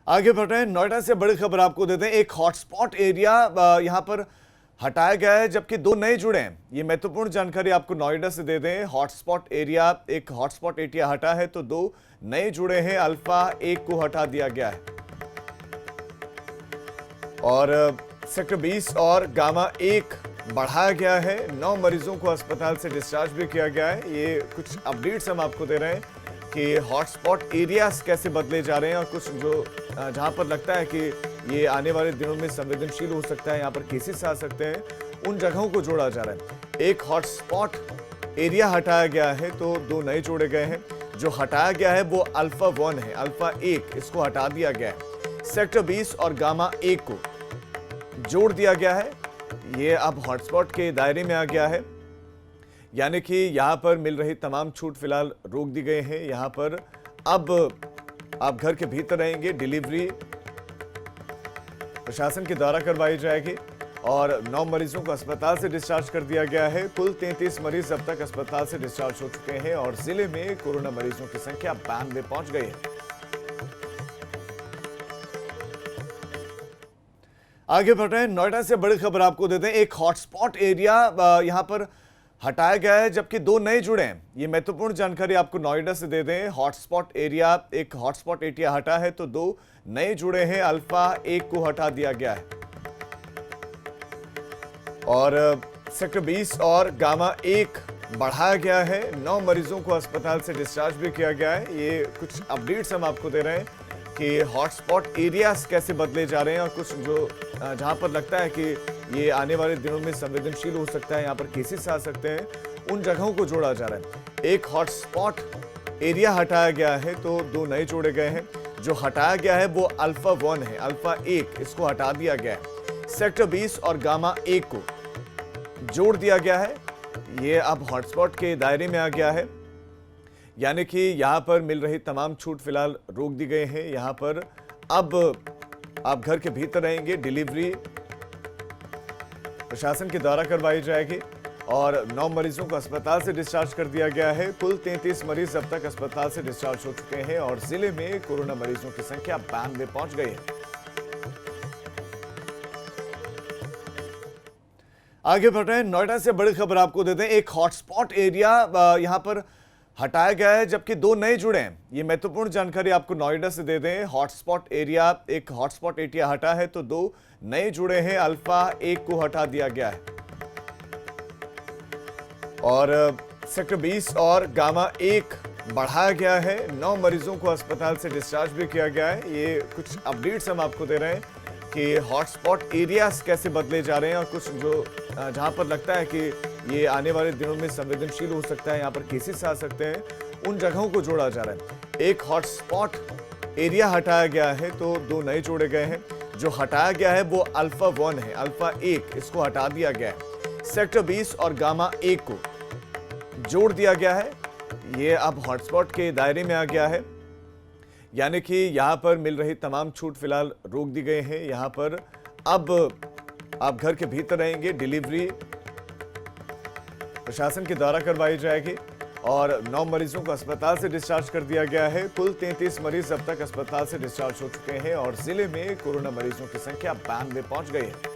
आगे बढ़ रहे हैं, नोएडा से बड़ी खबर आपको देते हैं। एक हॉटस्पॉट एरिया यहां पर हटाया गया है, जबकि दो नए जुड़े हैं। ये महत्वपूर्ण जानकारी आपको नोएडा से दे दें। हॉटस्पॉट एरिया, एक हॉटस्पॉट एरिया हटा है तो दो नए जुड़े हैं। अल्फा 1 को हटा दिया गया है और सेक्टर 20 और गामा 1 बढ़ाया गया है। 9 मरीजों को अस्पताल से डिस्चार्ज भी किया गया है। ये कुछ अपडेट्स हम आपको दे रहे हैं कि हॉटस्पॉट एरियाज कैसे बदले जा रहे हैं और कुछ जो जहां पर लगता है कि ये आने वाले दिनों में संवेदनशील हो सकता है, यहाँ पर केसेस आ सकते हैं, उन जगहों को जोड़ा जा रहा है। एक हॉटस्पॉट एरिया हटाया गया है तो दो नए जोड़े गए हैं। जो हटाया गया है वो अल्फा 1 है, अल्फा 1 इसको हटा दिया गया है। सेक्टर 20 और गामा 1 को जोड़ दिया गया है। ये अब हॉटस्पॉट के दायरे में आ गया है, यानी कि यहां पर मिल रही तमाम छूट फिलहाल रोक दी गई है। यहां पर अब आप घर के भीतर रहेंगे, डिलीवरी प्रशासन के द्वारा करवाई जाएगी और 9 मरीजों को अस्पताल से डिस्चार्ज कर दिया गया है। कुल 33 मरीज अब तक अस्पताल से डिस्चार्ज हो चुके हैं और जिले में कोरोना मरीजों की संख्या 92 पहुंच गई है। आगे बढ़ रहे हैं, नोएडा से बड़ी खबर आपको देते हैं। एक हॉटस्पॉट एरिया यहां पर हटाया गया है, जबकि दो नए जुड़े हैं। ये महत्वपूर्ण जानकारी आपको नोएडा से दे दें। हॉटस्पॉट एरिया, एक हॉटस्पॉट एरिया हटा है तो दो नए जुड़े हैं। अल्फा 1 को हटा दिया गया है और सेक्टर 20 और गामा 1 बढ़ाया गया है। 9 मरीजों को अस्पताल से डिस्चार्ज भी किया गया है। ये कुछ अपडेट्स हम आपको दे रहे हैं कि हॉटस्पॉट एरियाज कैसे बदले जा रहे हैं और कुछ जो जहां पर लगता है कि ये आने वाले दिनों में संवेदनशील हो सकता है, यहाँ पर केसेस आ सकते हैं, उन जगहों को जोड़ा जा रहा है। एक हॉटस्पॉट एरिया हटाया गया है तो दो नए जोड़े गए हैं। जो हटाया गया है वो अल्फा 1 है, अल्फा 1 इसको हटा दिया गया है। सेक्टर 20 और गामा 1 को जोड़ दिया गया है। ये अब हॉटस्पॉट के दायरे में आ गया है, यानी कि यहां पर मिल रही तमाम छूट फिलहाल रोक दी गई है। यहां पर अब आप घर के भीतर रहेंगे, डिलीवरी प्रशासन के द्वारा करवाई जाएगी और 9 मरीजों को अस्पताल से डिस्चार्ज कर दिया गया है। कुल 33 मरीज अब तक अस्पताल से डिस्चार्ज हो चुके हैं और जिले में कोरोना मरीजों की संख्या 92 पहुंच गई है। आगे बढ़ रहे हैं, नोएडा से बड़ी खबर आपको देते हैं। एक हॉटस्पॉट एरिया यहां पर हटाया गया है, जबकि दो नए जुड़े हैं। ये महत्वपूर्ण जानकारी आपको नोएडा से दे दें। हॉटस्पॉट एरिया, एक हॉटस्पॉट एरिया हटा है तो दो नए जुड़े हैं। अल्फा 1 को हटा दिया गया है और सेक्टर 20 और गामा 1 बढ़ाया गया है। 9 मरीजों को अस्पताल से डिस्चार्ज भी किया गया है। ये कुछ अपडेट्स हम आपको दे रहे हैं कि हॉटस्पॉट एरियाज कैसे बदले जा रहे हैं और कुछ जो जहां पर लगता है कि ये आने वाले दिनों में संवेदनशील हो सकता है, यहाँ पर केसेस आ सकते हैं, उन जगहों को जोड़ा जा रहा है। एक हॉटस्पॉट एरिया हटाया गया है तो दो नए जोड़े गए हैं। जो हटाया गया है वो अल्फा 1 है, अल्फा 1 इसको हटा दिया गया है। सेक्टर 20 और गामा 1 को जोड़ दिया गया है। ये अब हॉटस्पॉट के दायरे में आ गया है, यानी कि यहां पर मिल रही तमाम छूट फिलहाल रोक दी गई है। यहां पर अब आप घर के भीतर रहेंगे, डिलीवरी प्रशासन के द्वारा करवाई जाएगी और 9 मरीजों को अस्पताल से डिस्चार्ज कर दिया गया है। कुल 33 मरीज अब तक अस्पताल से डिस्चार्ज हो चुके हैं और जिले में कोरोना मरीजों की संख्या 92 पहुंच गई है।